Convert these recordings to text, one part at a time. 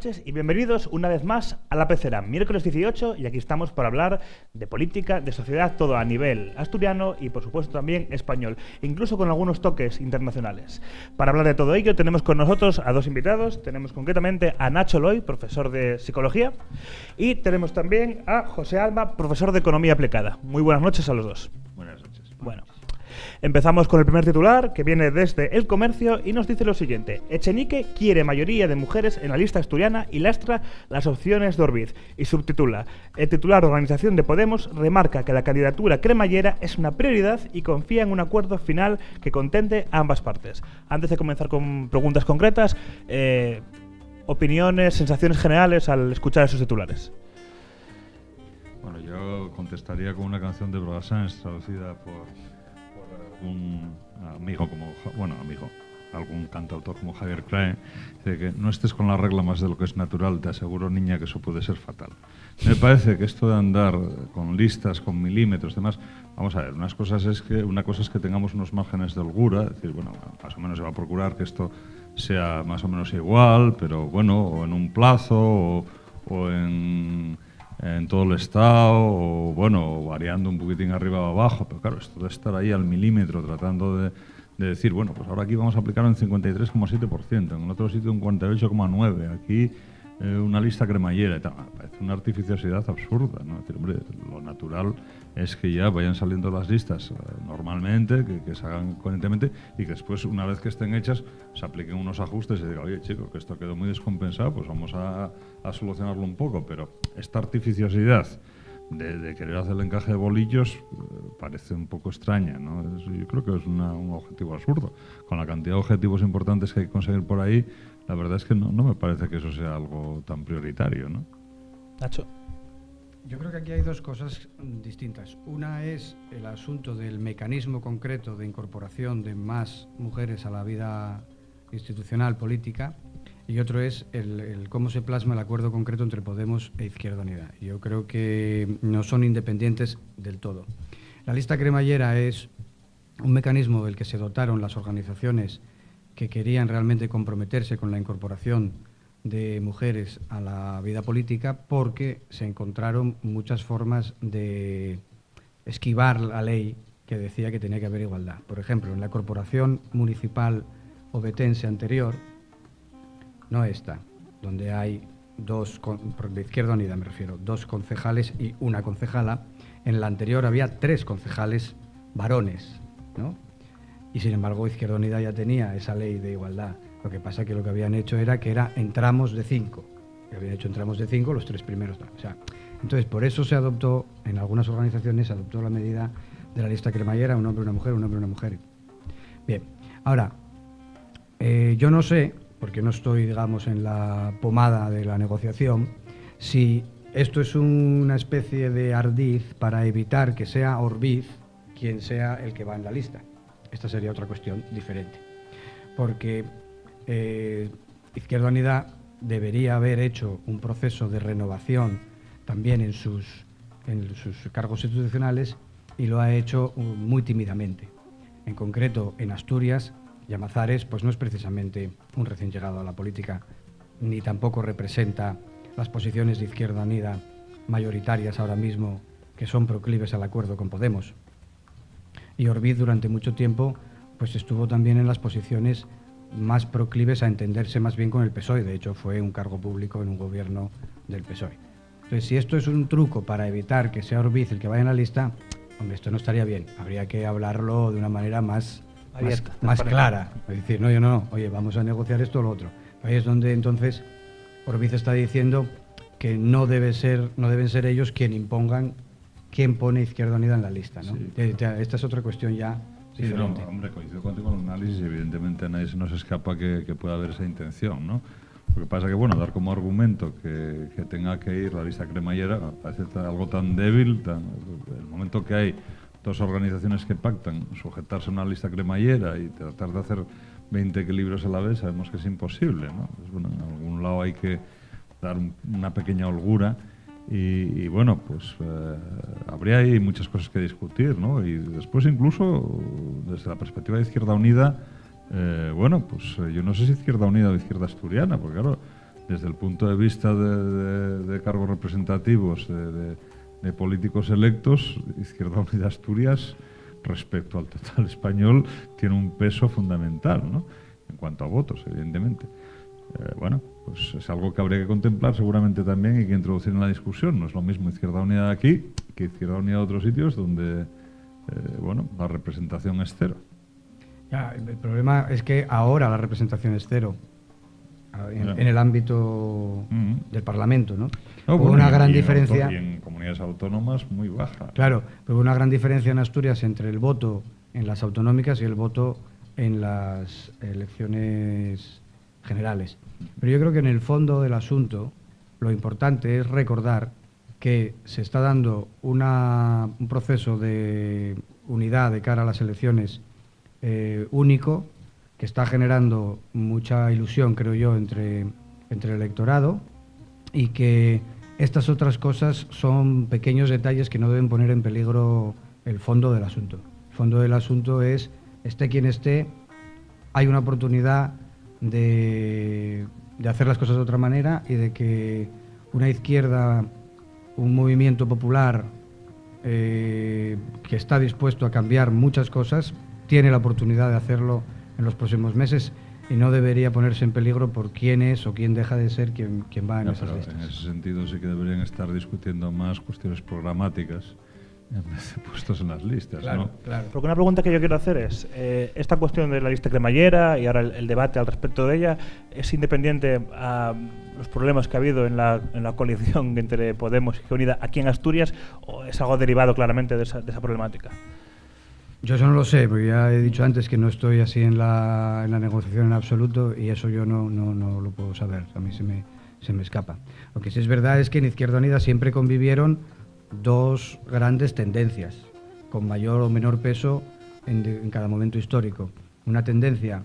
noches y bienvenidos una vez más a La Pecera, miércoles 18, y aquí estamos para hablar de política, de sociedad, todo a nivel asturiano y por supuesto también español, incluso con algunos toques internacionales. Para hablar de todo ello tenemos con nosotros a dos invitados, tenemos concretamente a Nacho Loy, profesor de Psicología, y tenemos también a José Alba, profesor de Economía Aplicada. Muy buenas noches a los dos. Buenas noches. Bueno, empezamos con el primer titular, que viene desde El Comercio y nos dice lo siguiente: Echenique quiere mayoría de mujeres en la lista asturiana y lastra las opciones de Orbiz. Y subtitula: el titular de Organización de Podemos remarca que la candidatura cremallera es una prioridad y confía en un acuerdo final que contente a ambas partes. Antes de comenzar con preguntas concretas, opiniones, sensaciones generales al escuchar esos titulares. Bueno, yo contestaría con una canción de Brassens traducida por algún amigo algún cantautor como Javier Crae, dice que no estés con la regla más de lo que es natural, te aseguro, niña, que eso puede ser fatal. Me parece que esto de andar con listas, con milímetros, demás, vamos a ver, una cosa es que tengamos unos márgenes de holgura, es decir, bueno, más o menos se va a procurar que esto sea más o menos igual, pero bueno, o en un plazo, o en todo el estado, o bueno, variando un poquitín arriba o abajo, pero claro, esto de estar ahí al milímetro tratando de decir, bueno, pues ahora aquí vamos a aplicarlo en 53,7%, en el otro sitio un 48,9%, aquí una lista cremallera y tal, me parece una artificiosidad absurda, ¿no? Es decir, hombre, lo natural es que ya vayan saliendo las listas normalmente, que se hagan coherentemente y que después, una vez que estén hechas, se apliquen unos ajustes y digan, oye, chicos, que esto quedó muy descompensado, pues vamos a solucionarlo un poco, pero esta artificiosidad de querer hacer el encaje de bolillos parece un poco extraña, ¿no? Yo creo que es un objetivo absurdo. Con la cantidad de objetivos importantes que hay que conseguir por ahí, la verdad es que no me parece que eso sea algo tan prioritario, ¿no? Nacho. Yo creo que aquí hay dos cosas distintas. Una es el asunto del mecanismo concreto de incorporación de más mujeres a la vida institucional, política, y otro es el cómo se plasma el acuerdo concreto entre Podemos e Izquierda Unida. Yo creo que no son independientes del todo. La lista cremallera es un mecanismo del que se dotaron las organizaciones que querían realmente comprometerse con la incorporación de mujeres a la vida política, porque se encontraron muchas formas de esquivar la ley que decía que tenía que haber igualdad. Por ejemplo, en la corporación municipal obetense anterior, no esta, donde hay de Izquierda Unida me refiero, 2 concejales y una concejala. En la anterior había 3 concejales varones, ¿no? Y sin embargo Izquierda Unida ya tenía esa ley de igualdad. Lo que pasa es que lo que habían hecho era en tramos de 5. Que habían hecho en tramos de 5 los 3 primeros. O sea, entonces, por eso se adoptó, en algunas organizaciones, se adoptó la medida de la lista cremallera, un hombre, una mujer, un hombre, una mujer. Bien, ahora, yo no sé, porque no estoy, digamos, en la pomada de la negociación, si esto es una especie de ardiz para evitar que sea Orbiz quien sea el que va en la lista. Esta sería otra cuestión diferente. Porque Izquierda Unida debería haber hecho un proceso de renovación también en sus cargos institucionales y lo ha hecho muy tímidamente. En concreto, en Asturias, Llamazares pues no es precisamente un recién llegado a la política, ni tampoco representa las posiciones de Izquierda Unida mayoritarias ahora mismo, que son proclives al acuerdo con Podemos. Y Orbiz durante mucho tiempo pues estuvo también en las posiciones más proclives a entenderse más bien con el PSOE. De hecho, fue un cargo público en un gobierno del PSOE. Entonces, si esto es un truco para evitar que sea Orbiz el que vaya en la lista, hombre, esto no estaría bien. Habría que hablarlo de una manera más clara. Es decir, no, oye, vamos a negociar esto o lo otro. Ahí es donde entonces Orbiz está diciendo que no deben ser ellos quien impongan quién pone Izquierda Unida en la lista, ¿no? Sí. Esta es otra cuestión ya diferente. No, hombre, coincido contigo en el análisis, evidentemente a nadie se nos escapa que pueda haber esa intención, ¿no? Lo que pasa que, bueno, dar como argumento que tenga que ir la lista cremallera parece algo tan débil, el momento que hay 2 organizaciones que pactan sujetarse a una lista cremallera y tratar de hacer 20 equilibrios a la vez, sabemos que es imposible, ¿no? Pues, bueno, en algún lado hay que dar una pequeña holgura y bueno, pues habría ahí muchas cosas que discutir, ¿no? Y después incluso desde la perspectiva de Izquierda Unida, bueno, pues yo no sé si Izquierda Unida o Izquierda Asturiana, porque claro, desde el punto de vista de cargos representativos, de políticos electos, Izquierda Unida Asturias, respecto al total español, tiene un peso fundamental, ¿no? En cuanto a votos, evidentemente. Bueno, pues es algo que habría que contemplar seguramente también y que introducir en la discusión. No es lo mismo Izquierda Unida de aquí que Izquierda Unida de otros sitios donde, bueno, la representación es cero. Ya, el problema es que ahora la representación es cero en el ámbito del Parlamento, ¿no? No, Hubo bueno, una gran diferencia. Y en comunidades autónomas muy baja. Claro, pero hubo una gran diferencia en Asturias entre el voto en las autonómicas y el voto en las elecciones generales. Pero yo creo que en el fondo del asunto lo importante es recordar que se está dando un proceso de unidad de cara a las elecciones único, que está generando mucha ilusión, creo yo, entre el electorado, y que estas otras cosas son pequeños detalles que no deben poner en peligro el fondo del asunto. El fondo del asunto es, esté quien esté, hay una oportunidad de hacer las cosas de otra manera y de que una izquierda, un movimiento popular que está dispuesto a cambiar muchas cosas, tiene la oportunidad de hacerlo en los próximos meses y no debería ponerse en peligro por quién es o quién deja de ser quien va en esas listas. En ese sentido sí que deberían estar discutiendo más cuestiones programáticas en vez de puestos en las listas, claro, ¿no? Claro. Porque una pregunta que yo quiero hacer es, esta cuestión de la lista cremallera y ahora el debate al respecto de ella, ¿es independiente a los problemas que ha habido en la coalición entre Podemos y Izquierda Unida aquí en Asturias o es algo derivado claramente de esa problemática? Yo eso no lo sé, porque ya he dicho antes que no estoy así en la negociación en absoluto y eso yo no lo puedo saber, a mí se me escapa. Lo que sí es verdad es que en Izquierda Unida siempre convivieron dos grandes tendencias, con mayor o menor peso en cada momento histórico. Una tendencia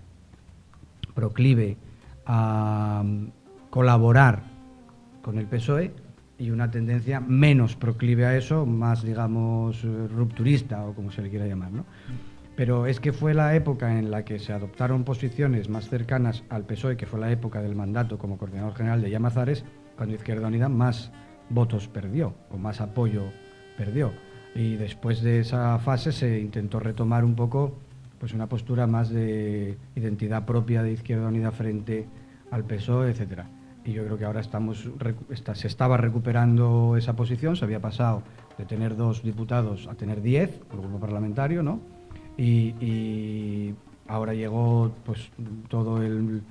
proclive a colaborar con el PSOE y una tendencia menos proclive a eso, más, digamos, rupturista o como se le quiera llamar, ¿no? Pero es que fue la época en la que se adoptaron posiciones más cercanas al PSOE, que fue la época del mandato como coordinador general de Llamazares, cuando Izquierda Unida más votos perdió o más apoyo perdió. Y después de esa fase se intentó retomar un poco pues una postura más de identidad propia de Izquierda Unida frente al PSOE, etcétera. Y yo creo que ahora se estaba recuperando esa posición, se había pasado de tener 2 diputados a tener 10, por grupo parlamentario, ¿no? Y ahora llegó pues todo el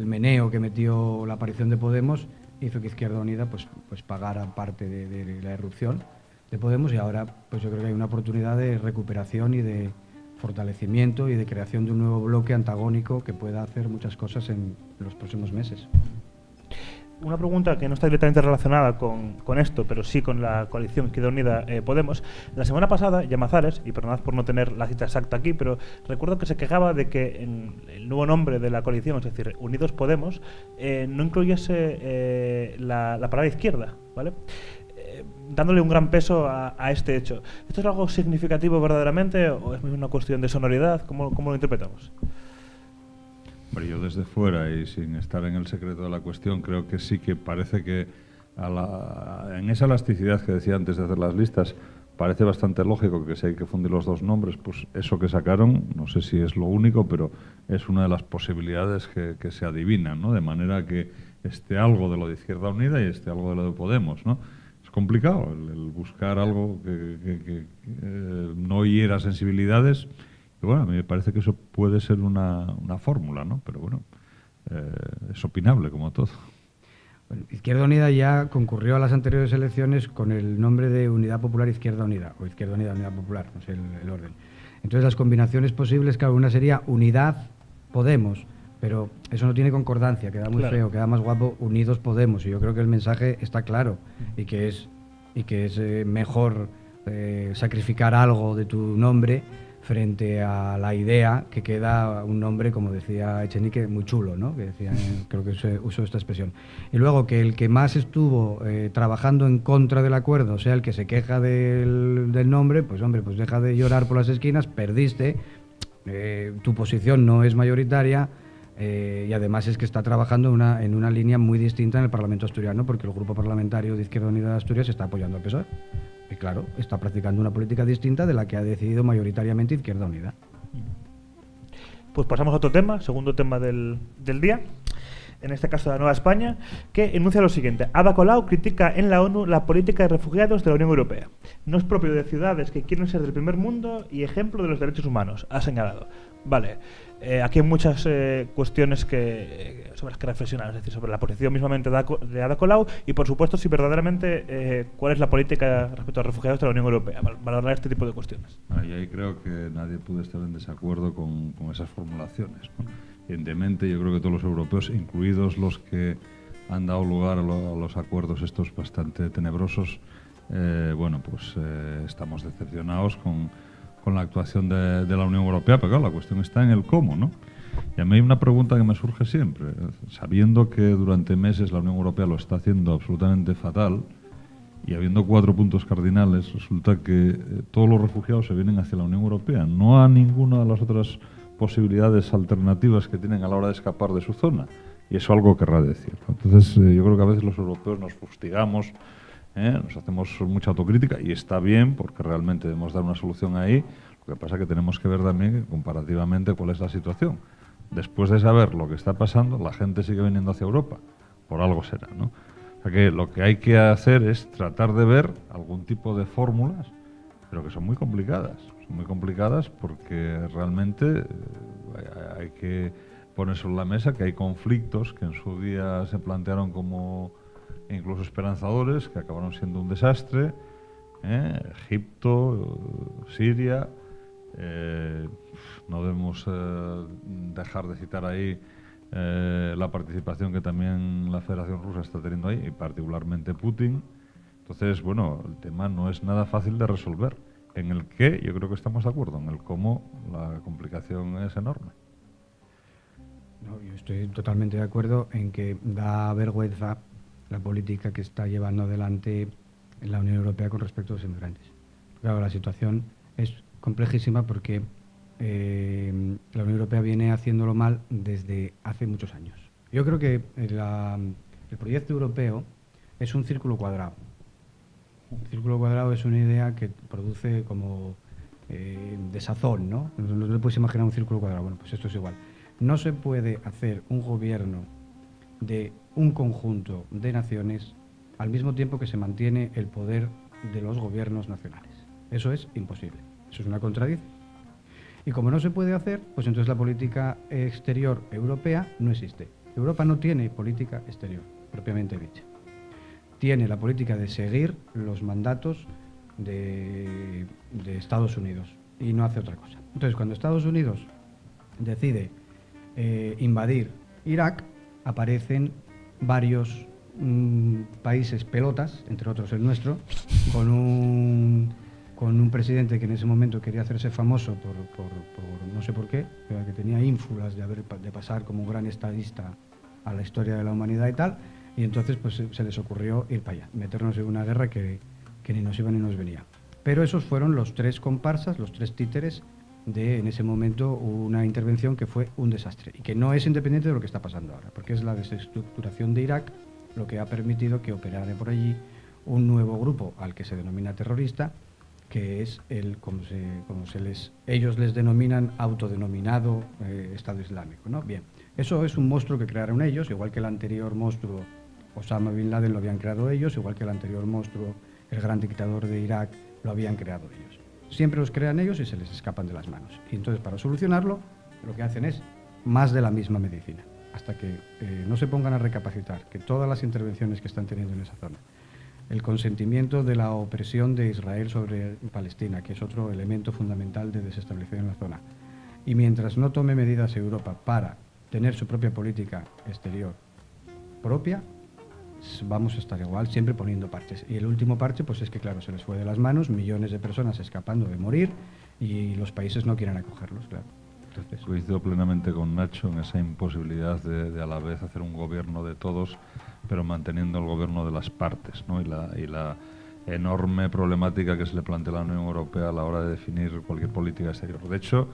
meneo que metió la aparición de Podemos, hizo que Izquierda Unida pues pagara parte de la irrupción de Podemos y ahora pues yo creo que hay una oportunidad de recuperación y de fortalecimiento y de creación de un nuevo bloque antagónico que pueda hacer muchas cosas en los próximos meses. Una pregunta que no está directamente relacionada con esto, pero sí con la coalición Izquierda Unida Podemos. La semana pasada, Llamazares, y perdonad por no tener la cita exacta aquí, pero recuerdo que se quejaba de que en el nuevo nombre de la coalición, es decir, Unidos Podemos, no incluyese la palabra izquierda, ¿vale? Dándole un gran peso a este hecho. ¿Esto es algo significativo verdaderamente o es una cuestión de sonoridad? ¿Cómo lo interpretamos? Bueno, yo desde fuera y sin estar en el secreto de la cuestión, creo que sí que parece que en esa elasticidad que decía antes de hacer las listas, parece bastante lógico que si hay que fundir los dos nombres, pues eso que sacaron, no sé si es lo único, pero es una de las posibilidades que se adivinan, ¿no? De manera que esté algo de lo de Izquierda Unida y esté algo de lo de Podemos, ¿no? Es complicado el buscar algo que no hiera sensibilidades. Y bueno, a mí me parece que eso puede ser una fórmula, ¿no? Pero bueno, es opinable como todo. Bueno, Izquierda Unida ya concurrió a las anteriores elecciones con el nombre de Unidad Popular Izquierda Unida, o Izquierda Unida Unidad Popular, no sé el orden. Entonces las combinaciones posibles, claro, una sería Unidad Podemos, pero eso no tiene concordancia, queda muy feo, queda más guapo Unidos Podemos, y yo creo que el mensaje está claro, y que es mejor sacrificar algo de tu nombre frente a la idea que queda un nombre, como decía Echenique, muy chulo, ¿no? Que decía, creo que usó esta expresión. Y luego que el que más estuvo trabajando en contra del acuerdo sea el que se queja del nombre, pues hombre, pues deja de llorar por las esquinas, perdiste, tu posición no es mayoritaria, Y además es que está trabajando en una línea muy distinta en el Parlamento asturiano, porque el grupo parlamentario de Izquierda Unida de Asturias está apoyando al PSOE. Y claro, está practicando una política distinta de la que ha decidido mayoritariamente Izquierda Unida. Pues pasamos a otro tema, segundo tema del día. En este caso de la Nueva España, que enuncia lo siguiente. Ada Colau critica en la ONU la política de refugiados de la Unión Europea. No es propio de ciudades que quieren ser del primer mundo y ejemplo de los derechos humanos, ha señalado. Vale, aquí hay muchas cuestiones sobre las que reflexionar, es decir, sobre la posición mismamente de Ada Colau y, por supuesto, si verdaderamente cuál es la política respecto a refugiados de la Unión Europea, valorar este tipo de cuestiones. Ahí creo que nadie puede estar en desacuerdo con esas formulaciones, ¿no? Evidentemente, yo creo que todos los europeos, incluidos los que han dado lugar a los acuerdos estos bastante tenebrosos, estamos decepcionados con la actuación de la Unión Europea, pero claro, la cuestión está en el cómo, ¿no? Y a mí hay una pregunta que me surge siempre, sabiendo que durante meses la Unión Europea lo está haciendo absolutamente fatal, y habiendo 4 puntos cardinales, resulta que todos los refugiados se vienen hacia la Unión Europea, no a ninguna de las otras posibilidades alternativas que tienen a la hora de escapar de su zona. Y eso algo querrá decir, ¿no? Entonces, yo creo que a veces los europeos nos fustigamos, nos hacemos mucha autocrítica, y está bien, porque realmente debemos dar una solución ahí. Lo que pasa es que tenemos que ver también comparativamente cuál es la situación. Después de saber lo que está pasando, la gente sigue viniendo hacia Europa. Por algo será, ¿no? O sea que lo que hay que hacer es tratar de ver algún tipo de fórmulas, pero que son muy complicadas. Son muy complicadas porque realmente hay que poner sobre la mesa que hay conflictos que en su día se plantearon como incluso esperanzadores, que acabaron siendo un desastre. Egipto, Siria, no debemos dejar de citar ahí la participación que también la Federación Rusa está teniendo ahí, y particularmente Putin. Entonces, bueno, el tema no es nada fácil de resolver. En el que yo creo que estamos de acuerdo, en el cómo la complicación es enorme. No, yo estoy totalmente de acuerdo en que da vergüenza la política que está llevando adelante la Unión Europea con respecto a los inmigrantes. Claro, la situación es complejísima porque la Unión Europea viene haciéndolo mal desde hace muchos años. Yo creo que el proyecto europeo es un círculo cuadrado. El círculo cuadrado es una idea que produce como desazón, ¿no? No te puedes imaginar un círculo cuadrado. Bueno, pues esto es igual. No se puede hacer un gobierno de un conjunto de naciones al mismo tiempo que se mantiene el poder de los gobiernos nacionales. Eso es imposible. Eso es una contradicción. Y como no se puede hacer, pues entonces la política exterior europea no existe. Europa no tiene política exterior, propiamente dicha. Tiene la política de seguir los mandatos de Estados Unidos y no hace otra cosa. Entonces, cuando Estados Unidos decide invadir Irak, aparecen varios países pelotas, entre otros el nuestro, con un presidente que en ese momento quería hacerse famoso por no sé por qué, que tenía ínfulas de pasar como un gran estadista a la historia de la humanidad y tal. Y entonces pues se les ocurrió ir para allá, meternos en una guerra que ni nos iba ni nos venía. Pero esos fueron los 3 comparsas, los 3 títeres de, en ese momento, una intervención que fue un desastre y que no es independiente de lo que está pasando ahora, porque es la desestructuración de Irak lo que ha permitido que operara por allí un nuevo grupo al que se denomina terrorista, que es ellos les denominan autodenominado Estado Islámico, ¿no? Bien, eso es un monstruo que crearon ellos, igual que el anterior monstruo Osama Bin Laden lo habían creado ellos, igual que el anterior monstruo, el gran dictador de Irak, lo habían creado ellos. Siempre los crean ellos y se les escapan de las manos. Y entonces, para solucionarlo, lo que hacen es más de la misma medicina, hasta que no se pongan a recapacitar que todas las intervenciones que están teniendo en esa zona, el consentimiento de la opresión de Israel sobre Palestina, que es otro elemento fundamental de desestabilización en la zona, y mientras no tome medidas Europa para tener su propia política exterior propia, vamos a estar igual, siempre poniendo parches. Y el último parche, pues es que, claro, se les fue de las manos, millones de personas escapando de morir y los países no quieren acogerlos, claro. Entonces, coincido plenamente con Nacho en esa imposibilidad de a la vez hacer un gobierno de todos, pero manteniendo el gobierno de las partes, ¿no? Y la enorme problemática que se le plantea a la Unión Europea a la hora de definir cualquier política exterior. De hecho,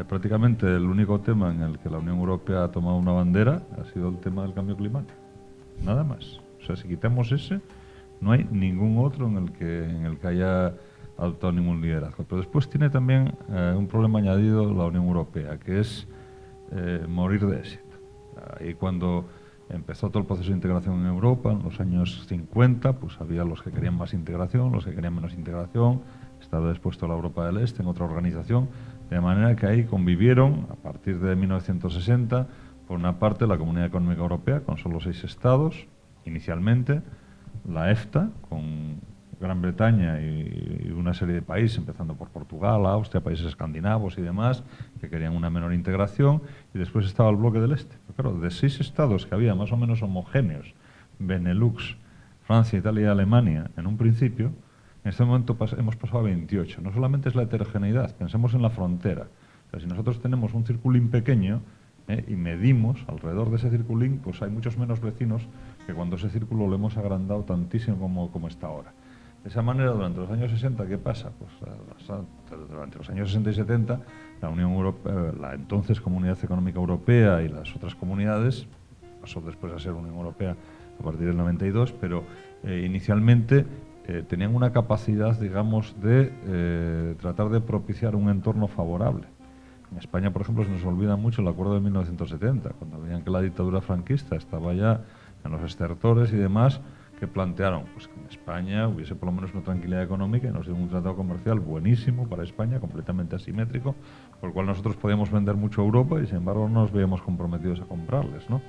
prácticamente el único tema en el que la Unión Europea ha tomado una bandera ha sido el tema del cambio climático. Nada más. O sea, si quitamos ese, no hay ningún otro en el que haya adoptado ningún liderazgo. Pero después tiene también un problema añadido la Unión Europea, que es morir de éxito. Ahí cuando empezó todo el proceso de integración en Europa, en los años 50, pues había los que querían más integración, los que querían menos integración. Estaba después toda la Europa del Este en otra organización, de manera que ahí convivieron, a partir de 1960, por una parte la Comunidad Económica Europea, con solo 6 estados, inicialmente, la EFTA, con Gran Bretaña y una serie de países, empezando por Portugal, Austria, países escandinavos y demás, que querían una menor integración, y después estaba el bloque del Este. Pero claro, de 6 estados que había más o menos homogéneos, Benelux, Francia, Italia y Alemania, en un principio, en este momento hemos pasado a 28. No solamente es la heterogeneidad, pensemos en la frontera. O sea, si nosotros tenemos un circulín pequeño y medimos alrededor de ese circulín, pues hay muchos menos vecinos que cuando ese círculo lo hemos agrandado tantísimo como está ahora. De esa manera, durante los años 60, ¿qué pasa? Pues durante los años 60 y 70, la Unión Europea, la entonces Comunidad Económica Europea y las otras comunidades, pasó después a ser Unión Europea a partir del 92, pero inicialmente tenían una capacidad, digamos, de tratar de propiciar un entorno favorable. En España, por ejemplo, se nos olvida mucho el acuerdo de 1970, cuando veían que la dictadura franquista estaba ya en los estertores y demás, que plantearon pues, que en España hubiese por lo menos una tranquilidad económica y nos dieron un tratado comercial buenísimo para España, completamente asimétrico, por el cual nosotros podíamos vender mucho a Europa y sin embargo no nos veíamos comprometidos a comprarles, ¿no?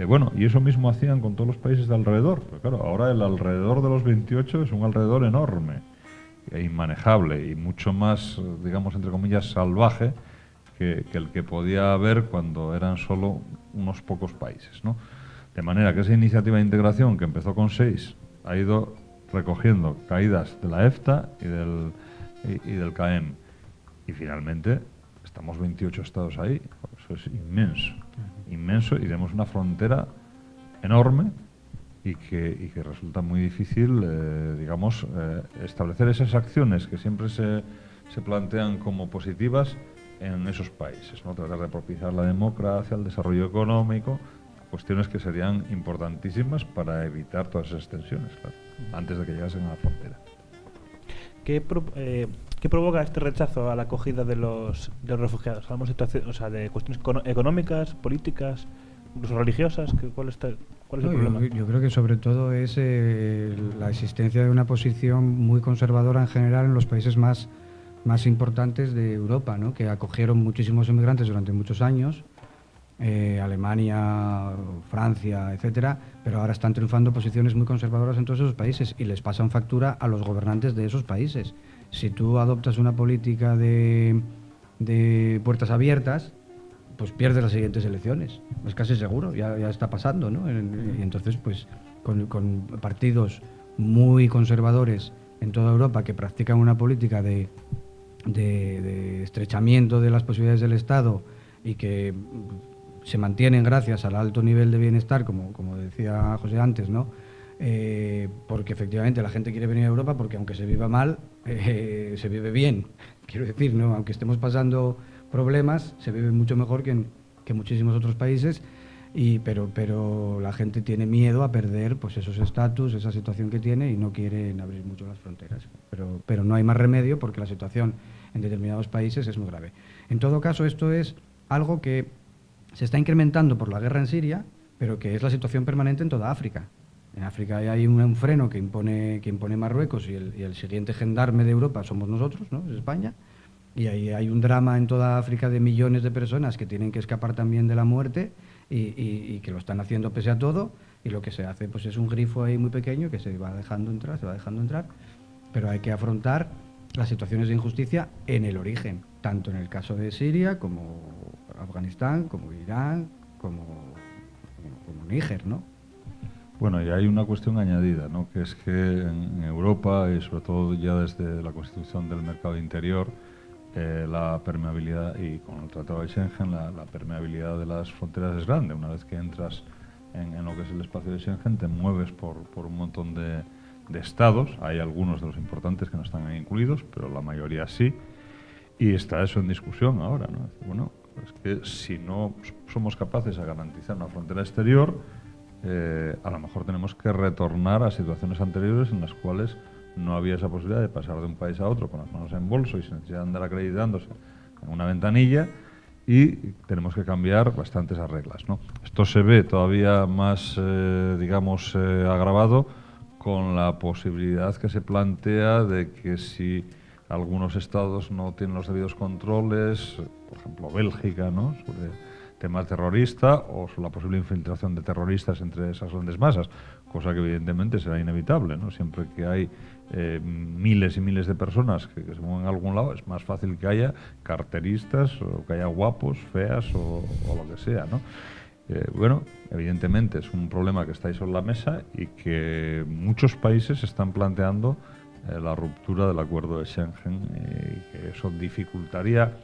Bueno, y eso mismo hacían con todos los países de alrededor. Pero claro, ahora el alrededor de los 28 es un alrededor enorme e inmanejable y mucho más, digamos, entre comillas, salvaje que el que podía haber cuando eran solo unos pocos países, ¿no? De manera que esa iniciativa de integración que empezó con 6 ha ido recogiendo caídas de la EFTA y del CAEM. Y finalmente estamos 28 estados ahí. Eso es inmenso. Inmenso, y tenemos una frontera enorme y que resulta muy difícil, digamos, establecer esas acciones que siempre se plantean como positivas en esos países, ¿no? Tratar de propiciar la democracia, el desarrollo económico, cuestiones que serían importantísimas para evitar todas esas tensiones, claro, antes de que llegasen a la frontera. ¿Qué provoca este rechazo a la acogida de los refugiados? Hablamos de cuestiones económicas, políticas, incluso religiosas. ¿Cuál es el problema? Yo creo que sobre todo es la existencia de una posición muy conservadora en general en los países más importantes de Europa, ¿no? Que acogieron muchísimos inmigrantes durante muchos años. Alemania, Francia, etcétera, pero ahora están triunfando posiciones muy conservadoras en todos esos países y les pasan factura a los gobernantes de esos países. Si tú adoptas una política de puertas abiertas, pues pierdes las siguientes elecciones. Es casi seguro, ya está pasando, ¿no? Y entonces, pues, con partidos muy conservadores en toda Europa que practican una política de estrechamiento de las posibilidades del Estado y que se mantienen gracias al alto nivel de bienestar, como decía José antes, ¿no? Porque efectivamente la gente quiere venir a Europa porque aunque se viva mal, se vive bien. Quiero decir, ¿no? Aunque estemos pasando problemas, se vive mucho mejor que en muchísimos otros países, pero la gente tiene miedo a perder pues esos estatus, esa situación que tiene y no quieren abrir mucho las fronteras. Pero no hay más remedio porque la situación en determinados países es muy grave. En todo caso, esto es algo que se está incrementando por la guerra en Siria, pero que es la situación permanente en toda África. En África hay un freno que impone Marruecos y el siguiente gendarme de Europa somos nosotros, ¿no? Es España. Y ahí hay un drama en toda África de millones de personas que tienen que escapar también de la muerte y que lo están haciendo pese a todo. Y lo que se hace pues es un grifo ahí muy pequeño que se va dejando entrar, pero hay que afrontar las situaciones de injusticia en el origen, tanto en el caso de Siria como Afganistán, como Irán, como Níger, ¿no? Bueno, y hay una cuestión añadida, ¿no? Que es que en Europa, y sobre todo ya desde la constitución del mercado interior, la permeabilidad, y con el Tratado de Schengen, la permeabilidad de las fronteras es grande. Una vez que entras en lo que es el espacio de Schengen, te mueves por un montón de estados. Hay algunos de los importantes que no están ahí incluidos, pero la mayoría sí. Y está eso en discusión ahora, ¿no? Bueno, es que si no somos capaces de garantizar una frontera exterior, a lo mejor tenemos que retornar a situaciones anteriores en las cuales no había esa posibilidad de pasar de un país a otro con las manos en bolso y sin necesidad de andar acreditándose en una ventanilla, y tenemos que cambiar bastante esas reglas, ¿no? Esto se ve todavía más, agravado con la posibilidad que se plantea de que si algunos estados no tienen los debidos controles, por ejemplo Bélgica, ¿no?, sobre temas terroristas o sobre la posible infiltración de terroristas entre esas grandes masas, cosa que evidentemente será inevitable, ¿no? Siempre que hay miles y miles de personas que se mueven a algún lado, es más fácil que haya carteristas o que haya guapos, feas o lo que sea, ¿no? Bueno, evidentemente es un problema que está ahí sobre la mesa y que muchos países están planteando la ruptura del acuerdo de Schengen, y que eso dificultaría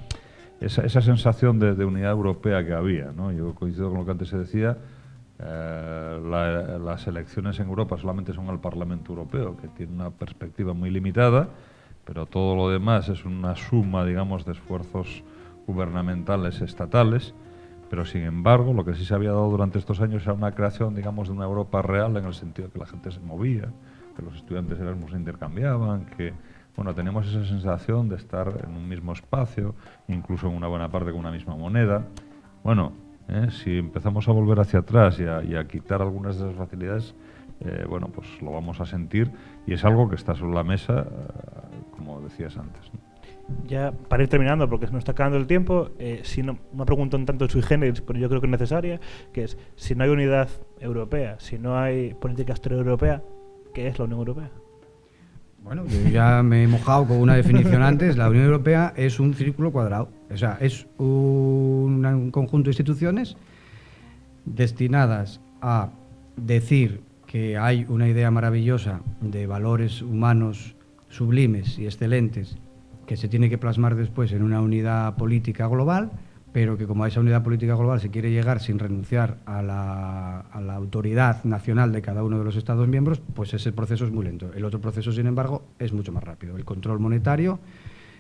esa sensación de unidad europea que había, ¿no? Yo coincido con lo que antes se decía. Las elecciones en Europa solamente son al Parlamento Europeo, que tiene una perspectiva muy limitada, pero todo lo demás es una suma, digamos, de esfuerzos gubernamentales estatales. Pero sin embargo, lo que sí se había dado durante estos años era una creación, digamos, de una Europa real, en el sentido de que la gente se movía, que los estudiantes Erasmus se intercambiaban, que, bueno, tenemos esa sensación de estar en un mismo espacio, incluso en una buena parte con una misma moneda. Bueno, si empezamos a volver hacia atrás y a quitar algunas de esas facilidades, bueno, pues lo vamos a sentir, y es algo que está sobre la mesa, como decías antes, ¿no? Ya para ir terminando, porque se nos está acabando el tiempo, si no, una pregunta un tanto sui generis, pero yo creo que es necesaria, que es, si no hay unidad europea, si no hay política exterior europea, ¿qué es la Unión Europea? Bueno, yo ya me he mojado con una definición antes. La Unión Europea es un círculo cuadrado. O sea, es un conjunto de instituciones destinadas a decir que hay una idea maravillosa de valores humanos sublimes y excelentes que se tiene que plasmar después en una unidad política global, pero que como a esa unidad política global se quiere llegar sin renunciar a la autoridad nacional de cada uno de los Estados miembros, pues ese proceso es muy lento. El otro proceso, sin embargo, es mucho más rápido. El control monetario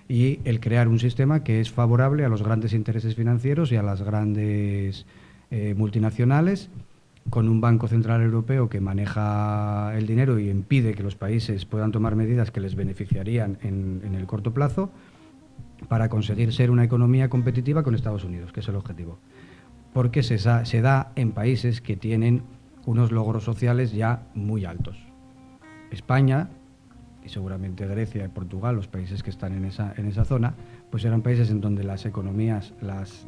y el crear un sistema que es favorable a los grandes intereses financieros y a las grandes multinacionales, con un Banco Central Europeo que maneja el dinero y impide que los países puedan tomar medidas que les beneficiarían en el corto plazo, para conseguir ser una economía competitiva con Estados Unidos, que es el objetivo. Porque se da en países que tienen unos logros sociales ya muy altos. España, y seguramente Grecia y Portugal, los países que están en esa zona, pues eran países en donde las economías, las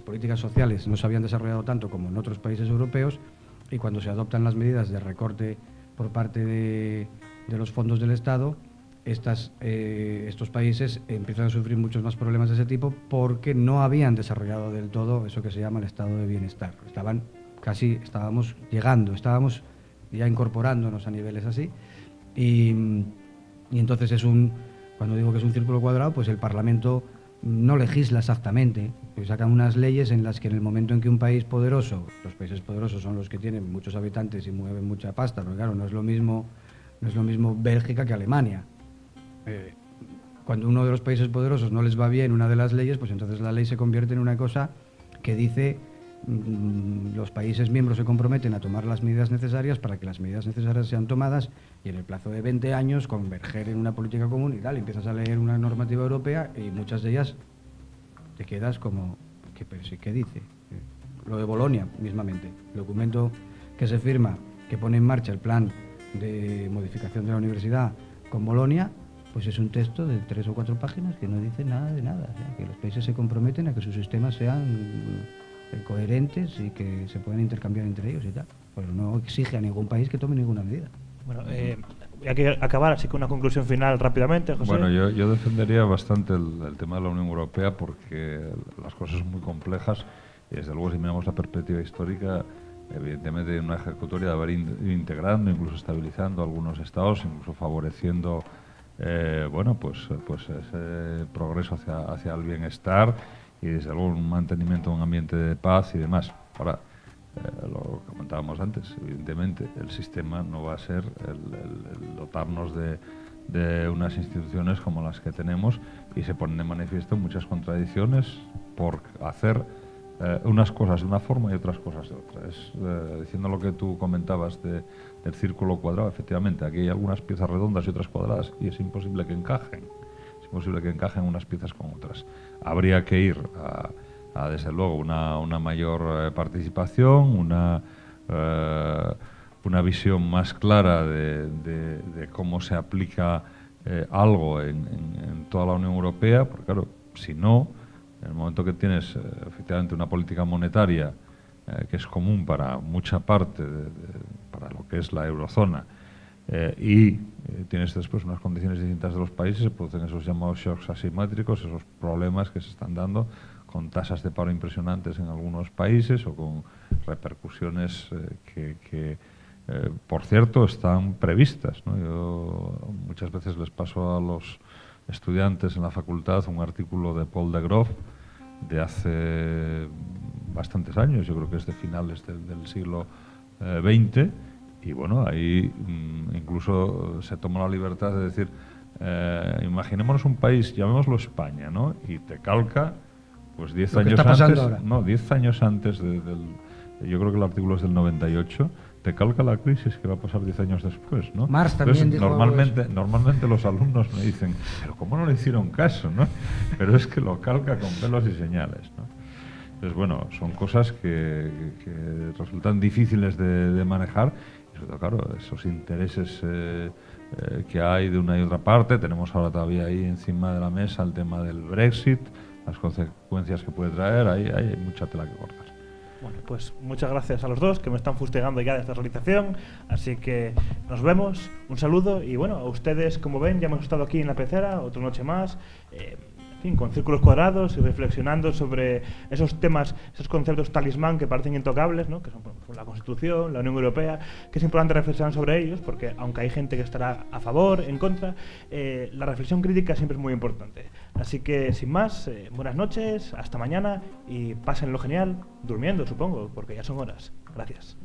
políticas sociales no se habían desarrollado tanto como en otros países europeos, y cuando se adoptan las medidas de recorte por parte de los fondos del Estado, estos países empiezan a sufrir muchos más problemas de ese tipo, porque no habían desarrollado del todo eso que se llama el estado de bienestar. Estábamos estábamos ya incorporándonos a niveles así, y entonces cuando digo que es un círculo cuadrado, pues el Parlamento no legisla exactamente, pues sacan unas leyes en las que en el momento en que un país poderoso, los países poderosos son los que tienen muchos habitantes y mueven mucha pasta, porque claro, no es lo mismo Bélgica que Alemania. Cuando uno de los países poderosos no les va bien una de las leyes, pues entonces la ley se convierte en una cosa que dice los países miembros se comprometen a tomar las medidas necesarias para que las medidas necesarias sean tomadas, y en el plazo de 20 años converger en una política común y tal. Y empiezas a leer una normativa europea y muchas de ellas te quedas como, ¿qué dice? Lo de Bolonia, mismamente, el documento que se firma, que pone en marcha el plan de modificación de la universidad con Bolonia, pues es un texto de 3 o 4 páginas que no dice nada de nada. O sea, que los países se comprometen a que sus sistemas sean coherentes y que se puedan intercambiar entre ellos y tal. Pero no exige a ningún país que tome ninguna medida. Bueno, hay que acabar, así que una conclusión final rápidamente, José. Bueno, yo defendería bastante el tema de la Unión Europea, porque las cosas son muy complejas y desde luego, si miramos la perspectiva histórica, evidentemente una ejecutoria de haber ido integrando, incluso estabilizando algunos estados, incluso favoreciendo pues ese progreso hacia el bienestar y desde luego un mantenimiento de un ambiente de paz y demás. Ahora, lo comentábamos antes, evidentemente el sistema no va a ser el dotarnos de de unas instituciones como las que tenemos, y se ponen de manifiesto muchas contradicciones por hacer unas cosas de una forma y otras cosas de otra. Diciendo lo que tú comentabas del círculo cuadrado, efectivamente, aquí hay algunas piezas redondas y otras cuadradas, y es imposible que encajen. Es imposible que encajen unas piezas con otras. Habría que ir a desde luego, una mayor participación, una visión más clara de cómo se aplica algo en toda la Unión Europea, porque claro, si no, en el momento que tienes efectivamente una política monetaria que es común para mucha parte, para lo que es la eurozona, y tienes después unas condiciones distintas de los países, se producen esos llamados shocks asimétricos, esos problemas que se están dando con tasas de paro impresionantes en algunos países o con repercusiones que por cierto, están previstas, ¿no? Yo muchas veces les paso a los estudiantes en la facultad un artículo de Paul de Groff de hace bastantes años, yo creo que es de finales del siglo XX, y bueno, ahí incluso se tomó la libertad de decir, imaginémonos un país, llamémoslo España, ¿no? Y te calca pues 10 años antes, ahora. No, 10 años antes yo creo que el artículo es del 98, te calca la crisis que va a pasar 10 años después, ¿no? Marx también dijo normalmente los alumnos me dicen, pero ¿cómo no le hicieron caso, no? Pero es que lo calca con pelos y señales, ¿no? Entonces, bueno, son cosas que resultan difíciles de manejar, y sobre todo, claro, esos intereses que hay de una y otra parte. Tenemos ahora todavía ahí encima de la mesa el tema del Brexit, las consecuencias que puede traer, ahí hay mucha tela que cortar. Bueno, pues muchas gracias a los dos que me están fustigando ya de esta realización, así que nos vemos, un saludo, y bueno, a ustedes, como ven, ya hemos estado aquí en La Pecera, otra noche más, en fin, con círculos cuadrados y reflexionando sobre esos temas, esos conceptos talismán que parecen intocables, ¿no? Que son la Constitución, la Unión Europea, que es importante reflexionar sobre ellos, porque aunque hay gente que estará a favor, en contra, la reflexión crítica siempre es muy importante. Así que, sin más, buenas noches, hasta mañana, y pásenlo genial, durmiendo, supongo, porque ya son horas. Gracias.